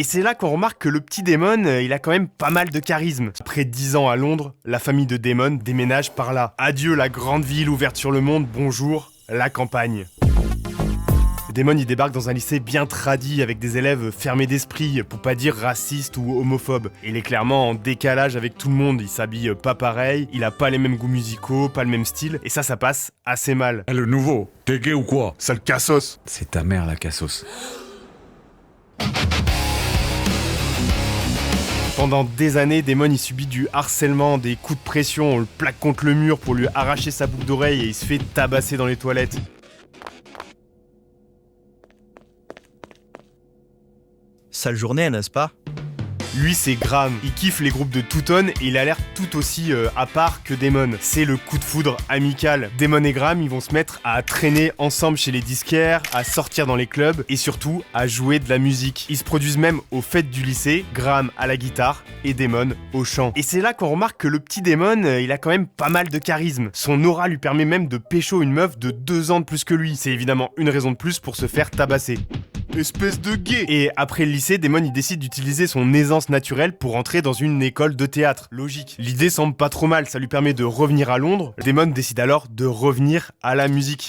Et c'est là qu'on remarque que le petit Damon, il a quand même pas mal de charisme. Après 10 ans à Londres, la famille de Damon déménage par là. Adieu la grande ville ouverte sur le monde, bonjour la campagne. Damon il débarque dans un lycée bien tradi avec des élèves fermés d'esprit, pour pas dire racistes ou homophobes. Il est clairement en décalage avec tout le monde, il s'habille pas pareil, il a pas les mêmes goûts musicaux, pas le même style, et ça passe assez mal. Eh, le nouveau, t'es gay ou quoi? Sale cassos. C'est ta mère la cassos. Pendant des années, Damon il subit du harcèlement, des coups de pression, on le plaque contre le mur pour lui arracher sa boucle d'oreille et il se fait tabasser dans les toilettes. Sale journée, n'est-ce pas? Lui c'est Graham, il kiffe les groupes de two-tone et il a l'air tout aussi à part que Damon. C'est le coup de foudre amical. Damon et Graham ils vont se mettre à traîner ensemble chez les disquaires, à sortir dans les clubs et surtout à jouer de la musique. Ils se produisent même aux fêtes du lycée, Graham à la guitare et Damon au chant. Et c'est là qu'on remarque que le petit Damon il a quand même pas mal de charisme. Son aura lui permet même de pécho une meuf de 2 ans de plus que lui. C'est évidemment une raison de plus pour se faire tabasser. Espèce de gay. Et après le lycée, Damon il décide d'utiliser son aisance naturelle pour entrer dans une école de théâtre. Logique. L'idée semble pas trop mal, ça lui permet de revenir à Londres. Damon décide alors de revenir à la musique.